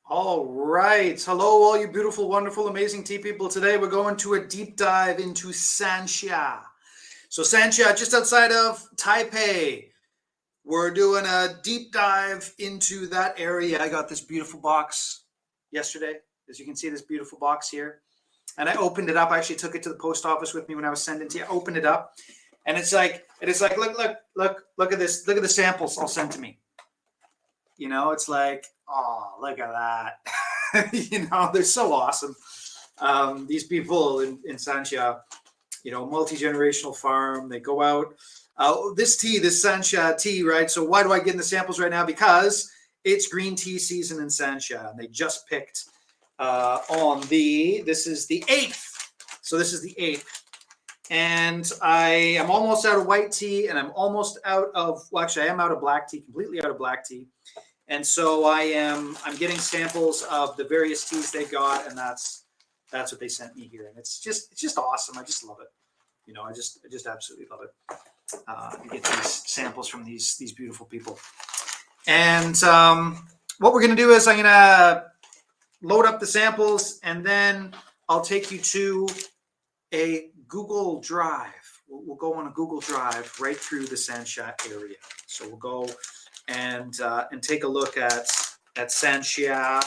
All right. Hello, all you beautiful, wonderful, amazing tea people. Today we're going to a deep dive into Sanxia. So, Sanxia, just outside of Taipei, we're doing a deep dive into that area. I got this beautiful box yesterday. As you can see, this beautiful box here. And I opened it up. I actually took it to the post office with me when I was sending to you. I opened it up, and it's like, look at this. Look at the samples all sent to me. You know, it's like, oh, look at that. You know, they're so awesome. These people in Sanxia, you know, multi-generational farm, they go out. This Sanxia tea, right? So why do I get in the samples right now? Because it's green tea season in Sanxia, and they just picked this is the 8th. So this is the 8th. And I am almost out of white tea, and I'm almost out of, well, actually, I am out of black tea, completely out of black tea. And so I'm getting samples of the various teas they got, and that's what they sent me here. And it's just awesome. I just love it. You know, I just absolutely love it. You get these samples from these beautiful people. And what we're gonna do is I'm gonna load up the samples, and then I'll take you to a Google Drive. We'll go on a Google Drive right through the Sanxia area. So we'll go and take a look at Sanxia,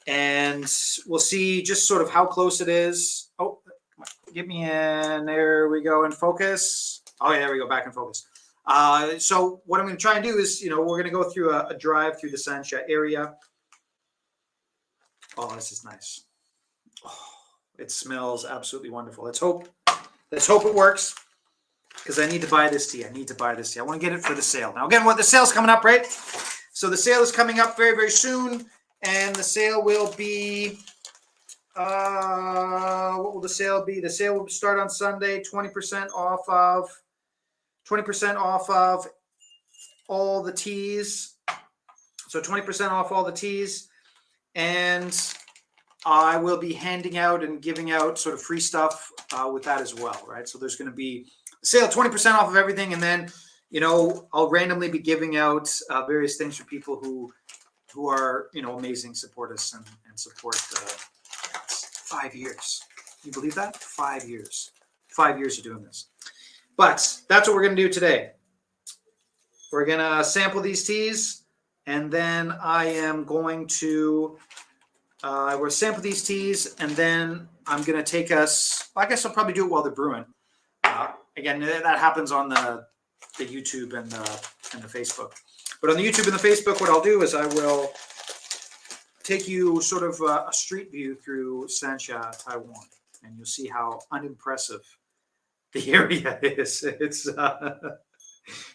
and we'll see just sort of how close it is. Oh, get me in. There we go in focus. Oh yeah, there we go, back in focus. So what I'm going to try and do is, you know, we're going to go through a drive through the Sanxia area. Oh, this is nice. Oh, it smells absolutely wonderful. Let's hope it works. Because I need to buy this tea. I want to get it for the sale. Now, again, the sale's coming up, right? So the sale is coming up very, very soon. And the sale will be, what will the sale be? The sale will start on Sunday, 20% off of all the teas. So 20% off all the teas. And I will be handing out and giving out sort of free stuff with that as well, right? So there's going to be sale 20% off of everything, and then, you know, I'll randomly be giving out various things for people who are, you know, amazing, support us and support 5 years. Can you believe that? 5 years. 5 years of doing this. But that's what we're going to do today. We're going to sample these teas, and then I am going to we'll sample these teas, and then I'm going to take us, I guess I'll probably do it while they're brewing. Again, that happens on the YouTube and the Facebook. But on the YouTube and the Facebook, what I'll do is I will take you sort of a street view through Sanxia, Taiwan, and you'll see how unimpressive the area is. It's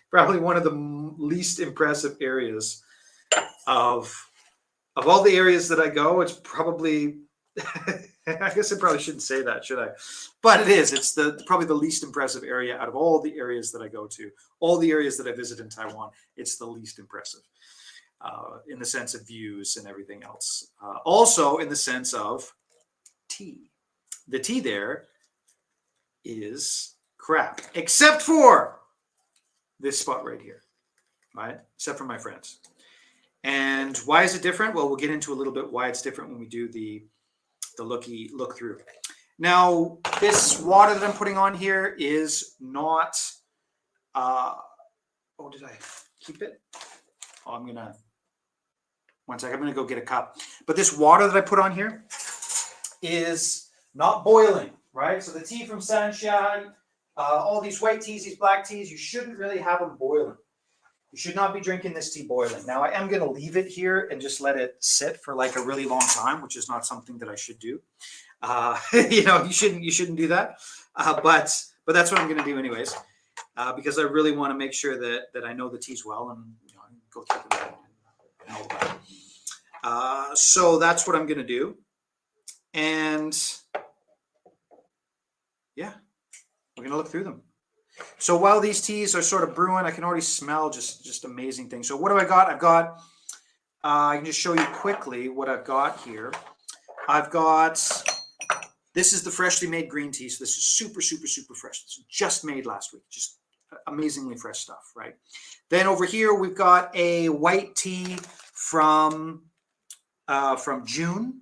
probably one of the least impressive areas of all the areas that I go. It's probably I guess I probably shouldn't say that, should I? But it is. It's probably the least impressive area out of all the areas that I go to. All the areas that I visit in Taiwan, it's the least impressive in the sense of views and everything else. Also in the sense of tea. The tea there is crap, except for this spot right here, right? Except for my friends. And why is it different? Well, we'll get into a little bit why it's different when we do the look through. Now, this water that I'm putting on here is not, oh, did I keep it? Oh, one second, I'm gonna go get a cup. But this water that I put on here is not boiling, right? So the tea from Sanxia, all these white teas, these black teas, you shouldn't really have them boiling. You should not be drinking this tea boiling. Now, I am going to leave it here and just let it sit for like a really long time, which is not something that I should do. You know, you shouldn't do that. But that's what I'm going to do anyways, because I really want to make sure that I know the teas well and, you know, go through them and all that. So that's what I'm going to do. And yeah, we're going to look through them. So while these teas are sort of brewing, I can already smell just amazing things. So what do I got? I've got, I can just show you quickly what I've got here. I've got, this is the freshly made green tea. So this is super, super, super fresh. This was just made last week. Just amazingly fresh stuff, right? Then over here, we've got a white tea from from June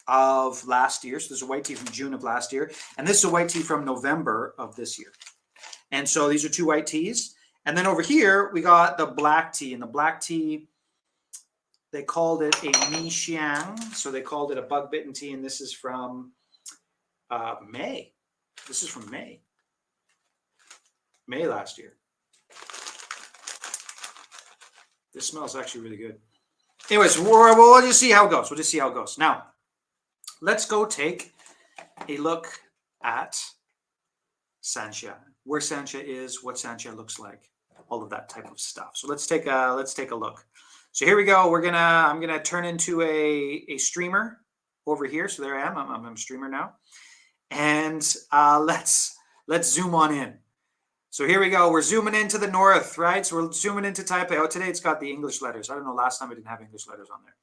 of last year. So there's a white tea from June of last year. And this is a white tea from November of this year. And so these are 2 white teas. And then over here, we got the black tea. And the black tea, they called it a mi xiang. So they called it a bug-bitten tea. And this is from May. This is from May. May last year. This smells actually really good. Anyways, we'll just see how it goes. We'll just see how it goes. Now, let's go take a look at Sanxia, where Sanxia is, what Sanxia looks like, all of that type of stuff. So let's take a look. So here we go. I'm gonna turn into a streamer over here. So there I am. I'm a streamer now, and let's zoom on in. So here we go. We're zooming into the north, right? So we're zooming into Taipei. Oh, today it's got the English letters. I don't know. Last time I didn't have English letters on there.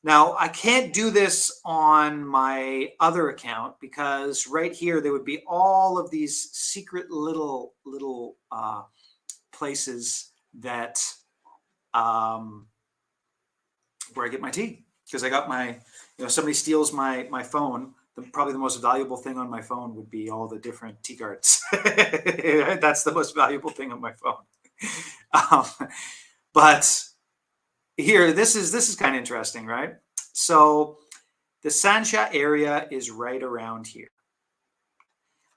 Now, I can't do this on my other account because right here, there would be all of these secret little places that where I get my tea. Because I got my, somebody steals my phone. Probably the most valuable thing on my phone would be all the different tea cards. That's the most valuable thing on my phone. But here, this is kind of interesting, right? So the Sanxia area is right around here.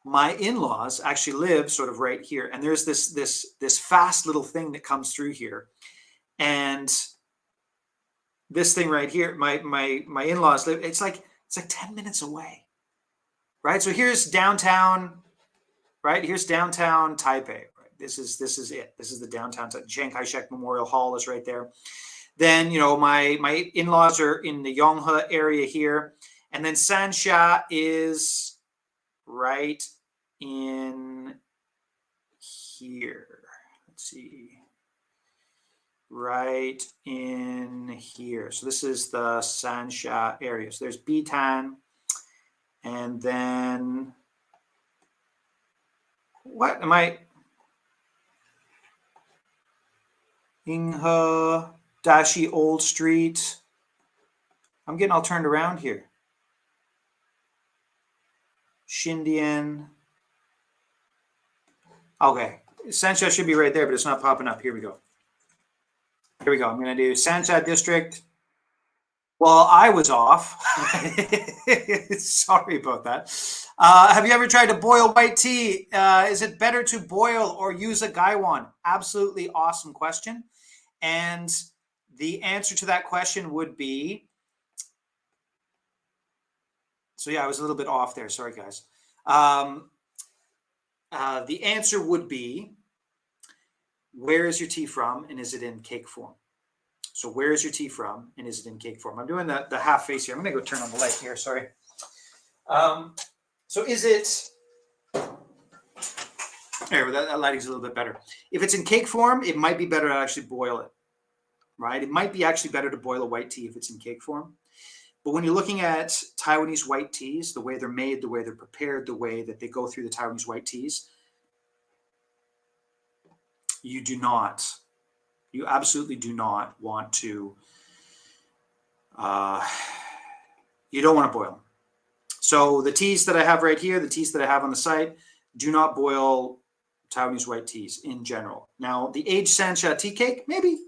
My in-laws actually live sort of right here, and there's this fast little thing that comes through here, and this thing right here, my in-laws live. It's like 10 minutes away, right? So here's downtown, right? Here's downtown Taipei. Right? This is it. This is the downtown. Chiang Kai-shek Memorial Hall is right there. Then, my in-laws are in the Yonghe area here. And then Sanxia is right in here. Let's see. Right in here. So this is the Sanxia area. So there's Bitan, and then what am I? Yinghe, Dashi Old Street. I'm getting all turned around here. Xindian. Okay, Sanxia should be right there, but it's not popping up. Here we go. Here we go. I'm going to do Sanxia District. Well, I was off. Sorry about that. Have you ever tried to boil white tea? Is it better to boil or use a gaiwan? Absolutely awesome question. And the answer to that question would be, so yeah, I was a little bit off there. Sorry, guys. The answer would be, where is your tea from, and is it in cake form? So where is your tea from, and is it in cake form? I'm doing the half face here. I'm going to go turn on the light here. Sorry. So is it... There, that lighting's a little bit better. If it's in cake form, it might be better to actually boil it, right? It might be actually better to boil a white tea if it's in cake form. But when you're looking at Taiwanese white teas, the way they're made, the way they're prepared, the way that they go through the Taiwanese white teas, you absolutely do not want to, you don't want to boil them. So the teas that I have right here, the teas that I have on the site, do not boil Taiwanese white teas in general. Now, the aged Sanxia tea cake, maybe,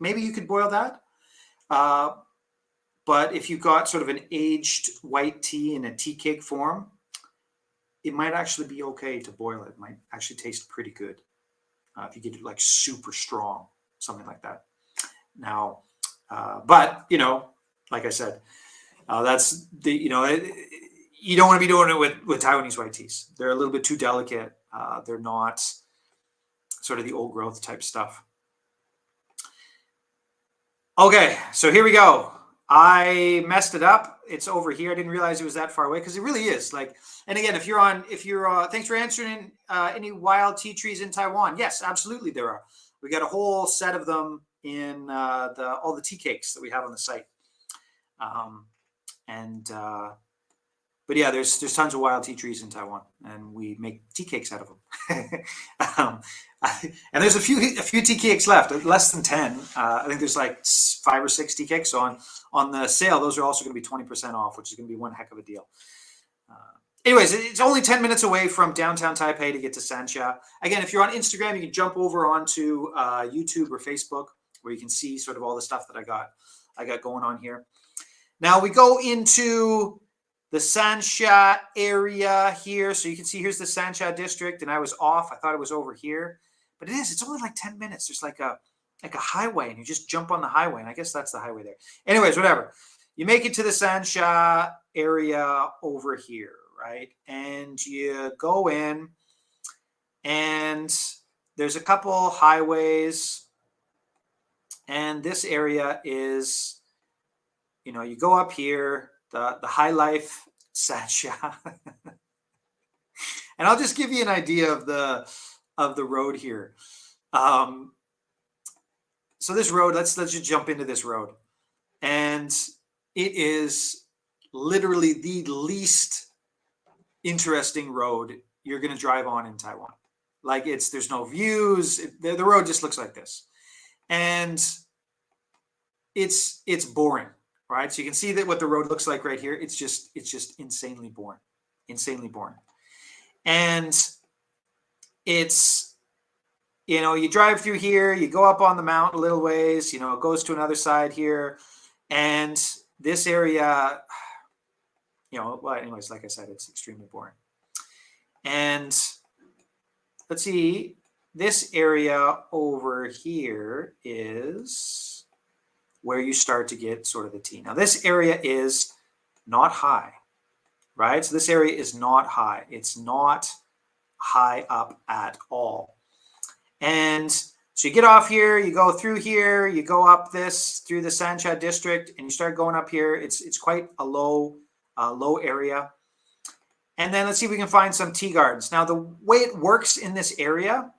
maybe you could boil that. But if you got sort of an aged white tea in a tea cake form, it might actually be okay to boil it. It might actually taste pretty good. If you get it like super strong, something like that. Now, but like I said, that's the you don't want to be doing it with Taiwanese white teas. They're a little bit too delicate. They're not sort of the old growth type stuff. Okay, so here we go. I messed it up. It's over here. I didn't realize it was that far away because it really is. And again, if you're thanks for answering any wild tea trees in Taiwan. Yes, absolutely there are. We got a whole set of them in all the tea cakes that we have on the site. but yeah, there's tons of wild tea trees in Taiwan, and we make tea cakes out of them. um, and there's a few tea cakes left, less than 10. I think there's like 5 or 6 tea cakes. So on the sale, those are also going to be 20% off, which is going to be one heck of a deal. Anyways, it's only 10 minutes away from downtown Taipei to get to Sanxia. Again, if you're on Instagram, you can jump over onto YouTube or Facebook, where you can see sort of all the stuff that I got going on here. Now we go into the Sanxia area here. So you can see here's the Sanxia district, and I was off. I thought it was over here, but it is. It's only like 10 minutes. There's like a highway, and you just jump on the highway, and I guess that's the highway there. Anyways, whatever. You make it to the Sanxia area over here, right? And you go in, and there's a couple highways, and this area is, you go up here, the High Life Sanxia. And I'll just give you an idea of the road here. So this road, let's just jump into this road. And it is literally the least interesting road you're going to drive on in Taiwan. Like there's no views. The road just looks like this. And it's boring, right? So you can see that what the road looks like right here. It's just insanely boring. And it's, you drive through here, you go up on the mountain a little ways, it goes to another side here. And this area, well, anyways, like I said, it's extremely boring. And let's see, this area over here is where you start to get sort of the tea. Now, this area is not high, right? So this area is not high. It's not high up at all. And so you get off here, you go through here, you go up through the Sanxia district, and you start going up here. It's quite a low area. And then let's see if we can find some tea gardens. Now, the way it works in this area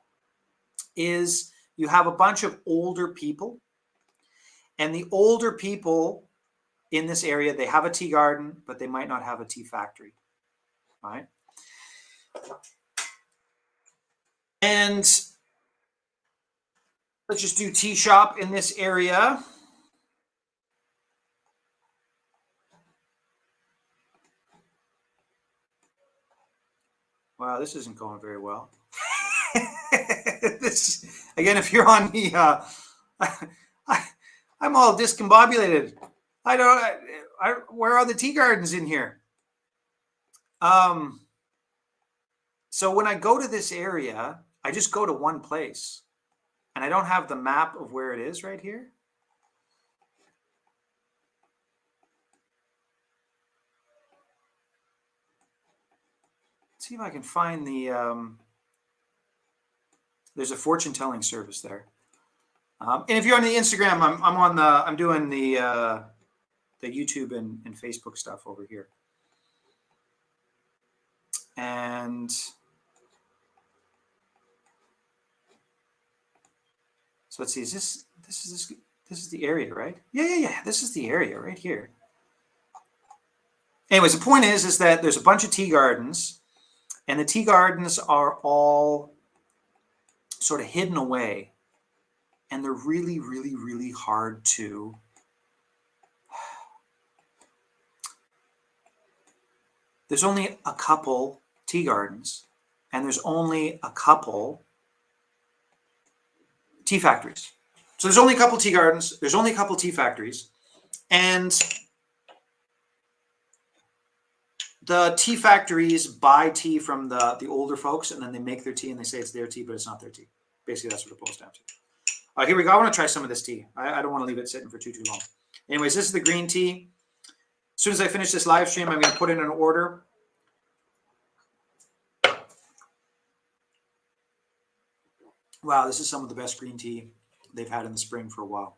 is you have a bunch of older people. And the older people in this area, they have a tea garden, but they might not have a tea factory, right? And let's just do tea shop in this area. Wow, this isn't going very well. Again, if you're on the, I'm all discombobulated. Where are the tea gardens in here? So when I go to this area, I just go to one place, and I don't have the map of where it is right here. Let's see if I can find the, there's a fortune telling service there. And if you're on the Instagram, I'm doing the YouTube and Facebook stuff over here. And so let's see, this is the area, right? Yeah. This is the area right here. Anyways, the point is that there's a bunch of tea gardens, and the tea gardens are all sort of hidden away, and they're really, really, really hard to there's only a couple tea gardens, and there's only a couple tea factories. So there's only a couple tea gardens, there's only a couple tea factories, and the tea factories buy tea from the older folks, and then they make their tea, and they say it's their tea, but it's not their tea. Basically, that's what it boils down to. All right, here we go. I want to try some of this tea. I don't want to leave it sitting for too long. Anyways, this is the green tea. As soon as I finish this live stream, I'm going to put in an order. Wow, this is some of the best green tea they've had in the spring for a while.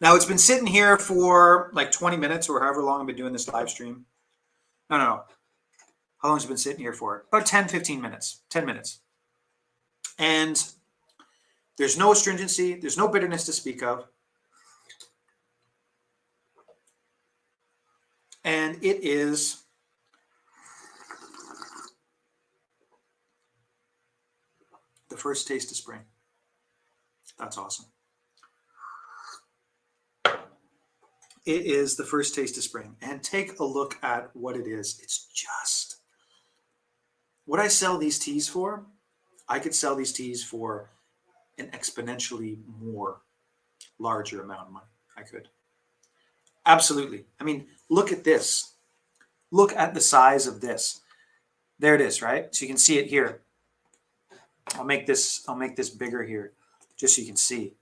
Now, it's been sitting here for like 20 minutes or however long I've been doing this live stream. No. How long has it been sitting here for? About 10, 15 minutes. 10 minutes. And there's no astringency. There's no bitterness to speak of. And it is the first taste of spring. That's awesome. It is the first taste of spring. And take a look at what it is. It's just what I sell these teas for. I could sell these teas for an exponentially more larger amount of money. I could. Absolutely. I mean, look at this. Look at the size of this. There it is, right? So you can see it here. I'll make this bigger here, just so you can see.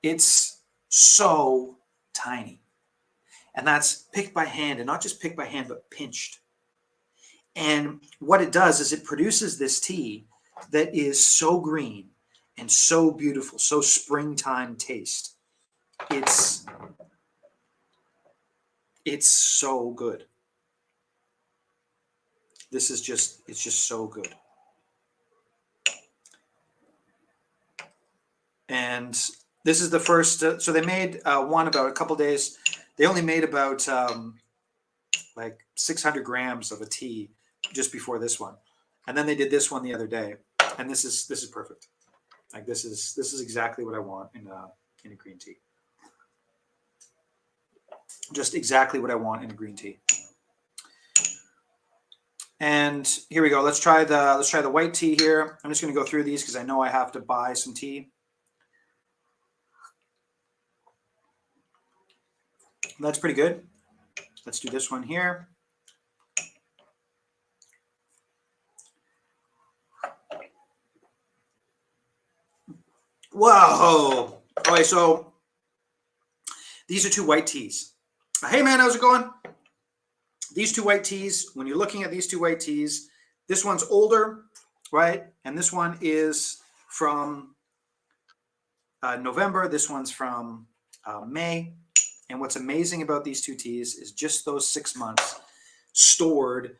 It's so tiny. And that's picked by hand, and not just picked by hand, but pinched. And what it does is it produces this tea that is so green and so beautiful, so springtime taste. It's so good. This is just, it's just so good. And this is the first, so they made one about a couple days. They only made about like 600 grams of a tea just before this one. And then they did this one the other day. And this is perfect. Like this is exactly what I want in a green tea. Just exactly what I want in a green tea. And here we go. Let's try the white tea here. I'm just going to go through these because I know I have to buy some tea. That's pretty good. Let's do this one here. Whoa. Okay, so these are two white teas. Hey man, how's it going? These two white teas, when you're looking at these two white teas, this one's older, right? And this one is from November. This one's from May. And what's amazing about these two teas is just those 6 months stored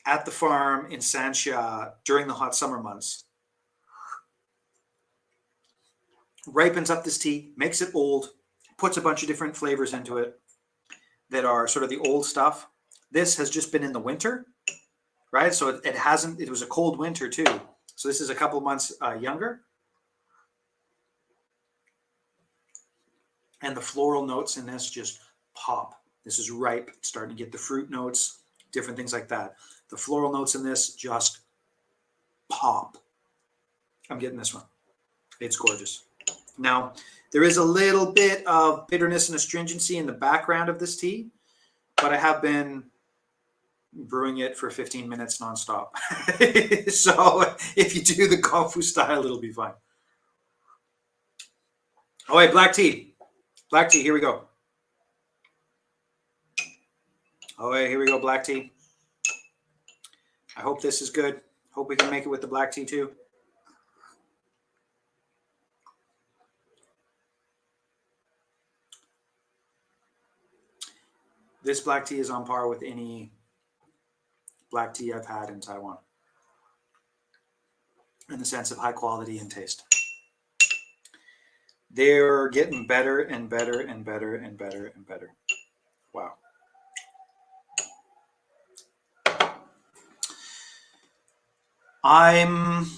at the farm in Sanxia during the hot summer months. Ripens up this tea, makes it old, puts a bunch of different flavors into it that are sort of the old stuff. This has just been in the winter, right? So it was a cold winter too. So this is a couple months younger. And the floral notes in this just pop. This is ripe. It's starting to get the fruit notes, different things like that. The floral notes in this just pop. I'm getting this one. It's gorgeous. Now, there is a little bit of bitterness and astringency in the background of this tea, but I have been brewing it for 15 minutes nonstop. So if you do the Kung Fu style, it'll be fine. Oh, wait, black tea. Black tea, here we go. Oh, wait, here we go, black tea. I hope this is good. Hope we can make it with the black tea too. This black tea is on par with any black tea I've had in Taiwan in the sense of high quality and taste. They're getting better and better and better and better and better. Wow. I'm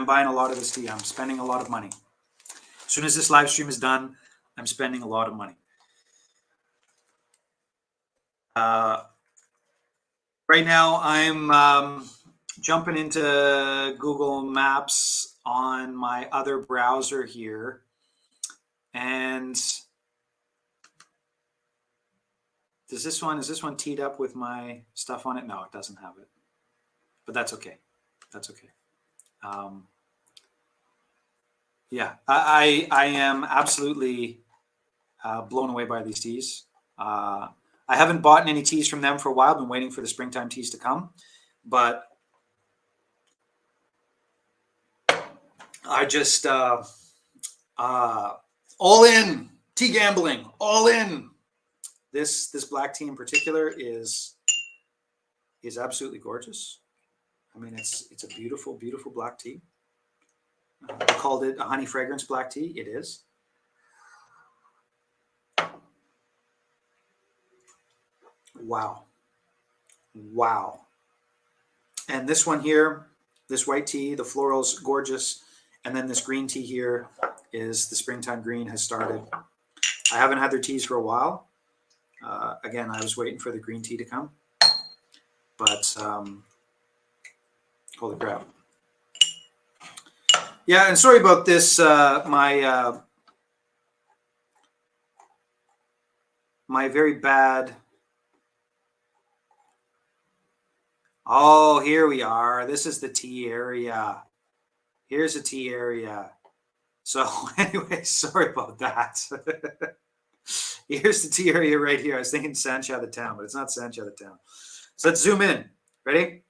buying a lot of this tea. I'm spending a lot of money. As soon as this live stream is done, I'm spending a lot of money. Right now, I'm jumping into Google Maps on my other browser here. And is this one teed up with my stuff on it? No, it doesn't have it. But that's okay. That's okay. Yeah, I am absolutely blown away by these teas. I haven't bought any teas from them for a while. I've been waiting for the springtime teas to come. But I just all in tea gambling, all in. This black tea in particular is absolutely gorgeous. I mean, it's a beautiful, beautiful black tea. I called it a honey fragrance black tea. It is. Wow. Wow. And this one here, this white tea, the floral's gorgeous. And then this green tea here is the springtime green has started. I haven't had their teas for a while. Again, I was waiting for the green tea to come. But holy crap. Yeah, and sorry about this. My very bad. Oh, here we are. This is the tea area. Here's the tea area. So anyway, sorry about that. Here's the tea area right here. I was thinking Sanxia the town, but it's not Sanxia the town. So let's zoom in. Ready?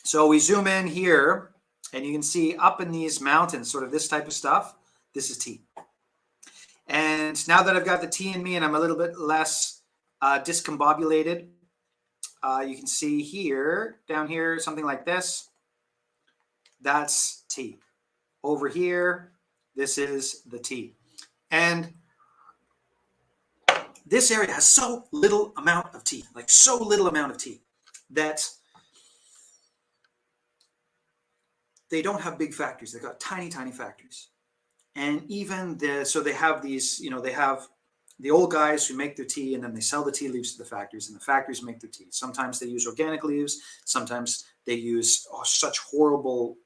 So we zoom in here, and you can see up in these mountains, sort of this type of stuff. This is tea. And now that I've got the tea in me and I'm a little bit less discombobulated, you can see here, down here, something like this. That's tea. Over here, this is the tea. And this area has so little amount of tea, like so little amount of tea, that they don't have big factories. They've got tiny, tiny factories. And even so they have these, they have the old guys who make their tea and then they sell the tea leaves to the factories and the factories make their tea. Sometimes they use organic leaves. Sometimes they use such horrible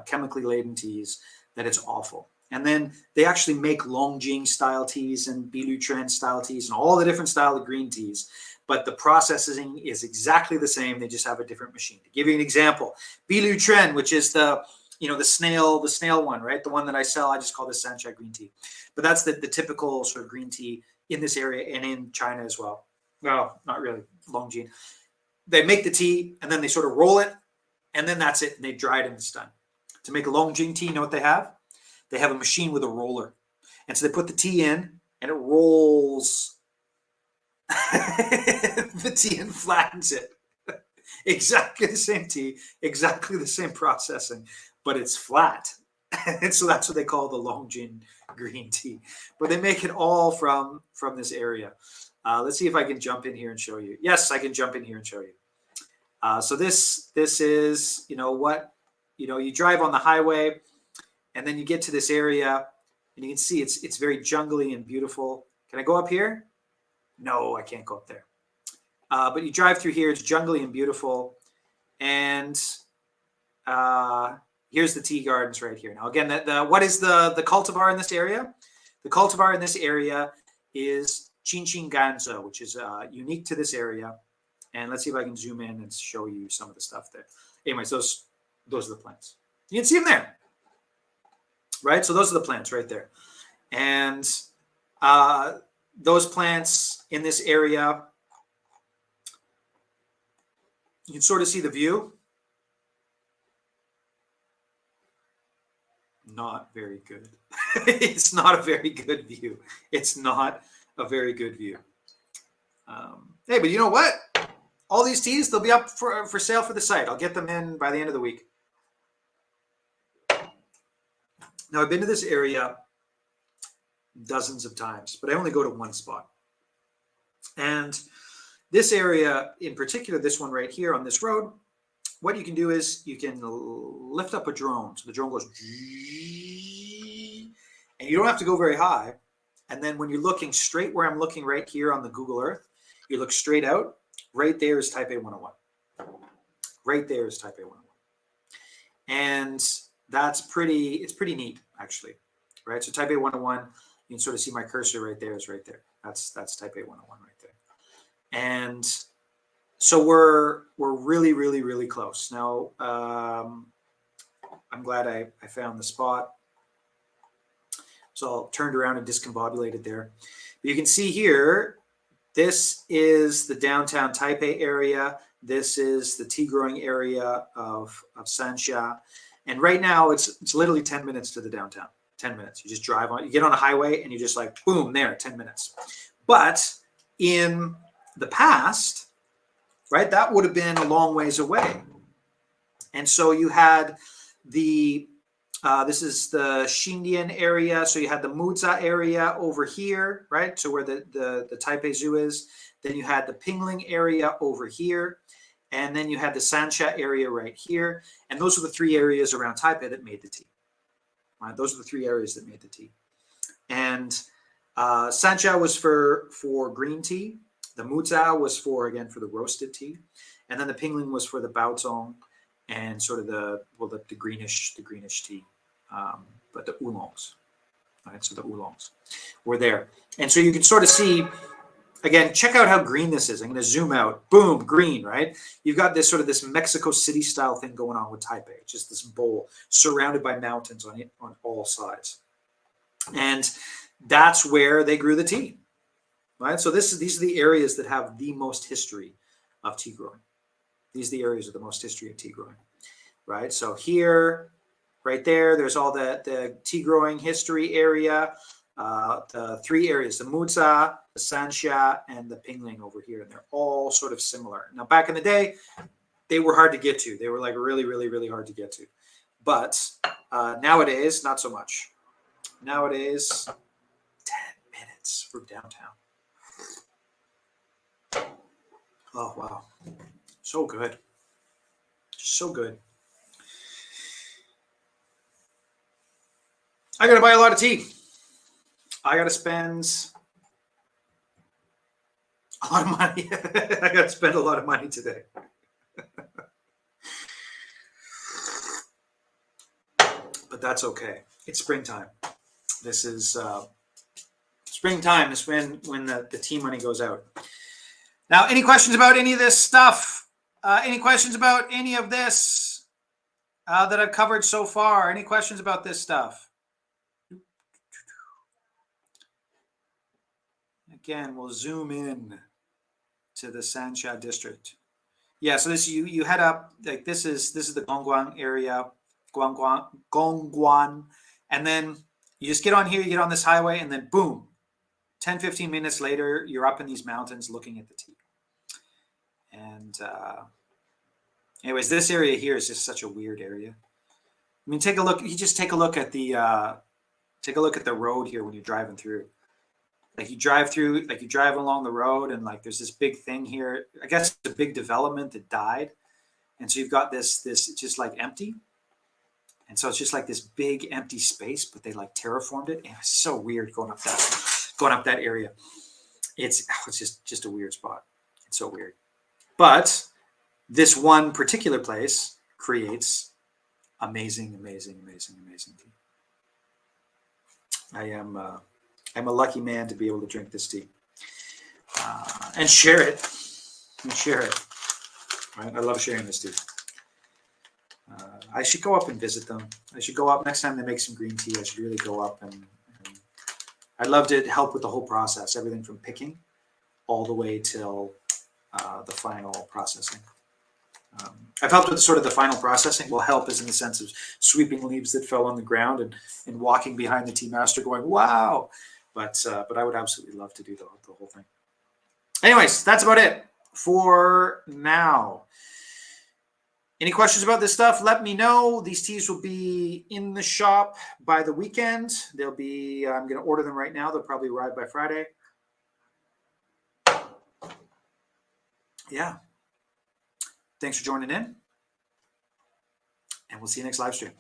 chemically laden teas that it's awful. And then they actually make Longjing style teas and Bilutren style teas and all the different style of green teas. But the processing is exactly the same. They just have a different machine. To give you an example, Bilutren, which is the snail one, right? The one that I sell, I just call this Sanxia green tea. But that's the typical sort of green tea in this area and in China as well. Well, not really, Longjing. They make the tea and then they sort of roll it and then that's it. And they dry it and it's done. To make a Longjing tea, you know what they have? They have a machine with a roller. And so they put the tea in and it rolls the tea and flattens it. Exactly the same tea, exactly the same processing, but it's flat. And so that's what they call the Longjing green tea. But they make it all from this area. Let's see if I can jump in here and show you. Yes, I can jump in here and show you. So this is, you drive on the highway and then you get to this area and you can see it's very jungly and beautiful. Can I go up here? No, I can't go up there. But you drive through here, it's jungly and beautiful. And here's the tea gardens right here. Now, again, what is the cultivar in this area? The cultivar in this area is Qingqing Ganzhou, which is unique to this area. And let's see if I can zoom in and show you some of the stuff there. Anyways, those are the plants. You can see them there, right? So those are the plants right there. And those plants in this area, you can sort of see the view. Not very good. It's not a very good view. It's not a very good view. Hey, but you know what? All these teas, they'll be up for sale for the site. I'll get them in by the end of the week. Now, I've been to this area dozens of times, but I only go to one spot. And this area in particular, this one right here on this road, what you can do is you can lift up a drone. So the drone goes, and you don't have to go very high. And then when you're looking straight where I'm looking right here on the Google Earth, you look straight out, right there is Taipei 101. Right there is Taipei 101. And it's pretty neat, actually, right? So Taipei 101, you can sort of see my cursor right there is right there. That's Taipei 101 right there. And so we're really, really, really close. Now, I'm glad I found the spot. So I'll turned around and discombobulated there. But you can see here, this is the downtown Taipei area. This is the tea growing area of Sanxia. And right now it's literally 10 minutes to the downtown. 10 minutes. You just drive on, you get on a highway and you just like, boom, there, 10 minutes. But in the past, right, that would have been a long ways away. And so you had the This is the Xindian area. So you had the Muza area over here, right? So where the Taipei Zoo is. Then you had the Pingling area over here. And then you had the Sanxia area right here. And those are the three areas around Taipei that made the tea. Right? Those are the three areas that made the tea. And Sanxia was for green tea. The Muza was again, for the roasted tea. And then the Pingling was for the Baozong and sort of the greenish tea. But the oolongs, right? So the oolongs were there. And so you can sort of see, again, check out how green this is. I'm going to zoom out. Boom, green, right? You've got this sort of this Mexico City style thing going on with Taipei. Just this bowl surrounded by mountains on all sides. And that's where they grew the tea, right? So these are the areas that have the most history of tea growing. These are the areas with the most history of tea growing, right? So here, right there, there's all the tea growing history area, the three areas, the Muza, the Sanxia, and the Pingling over here. And they're all sort of similar. Now, back in the day, they were hard to get to. They were like really, really, really hard to get to. But nowadays, not so much. Nowadays, 10 minutes from downtown. Oh, wow. So good. Just so good. I got to buy a lot of tea. I got to spend a lot of money. I got to spend a lot of money today. But that's okay. It's springtime. This is springtime is when the tea money goes out. Now, any questions about any of this stuff? Any questions about any of this that I've covered so far? Any questions about this stuff? Again, we'll zoom in to the Sanxia district. Yeah, so this you head up, like this is the Gongguan area, Gongguan, and then you just get on here, you get on this highway, and then boom, 10, 15 minutes later, you're up in these mountains looking at the tea. And anyways, this area here is just such a weird area. I mean, take a look. You just take a look at the road here when you're driving through. Like you drive along the road, and like there's this big thing here. I guess it's a big development that died, and so you've got this just like empty, and so it's just like this big empty space, but they like terraformed it. And it's so weird going up that area. It's just a weird spot. It's so weird, but this one particular place creates amazing tea. I'm a lucky man to be able to drink this tea and share it. Right? I love sharing this tea. I should go up and visit them. I should go up next time they make some green tea. I should really go up and I'd love to help with the whole process, everything from picking all the way till the final processing. I've helped with sort of the final processing. Well, help is in the sense of sweeping leaves that fell on the ground and walking behind the tea master going, wow. But I would absolutely love to do the whole thing. Anyways, that's about it for now. Any questions about this stuff? Let me know. These teas will be in the shop by the weekend. They'll be, I'm going to order them right now. They'll probably arrive by Friday. Yeah. Thanks for joining in. And we'll see you next live stream.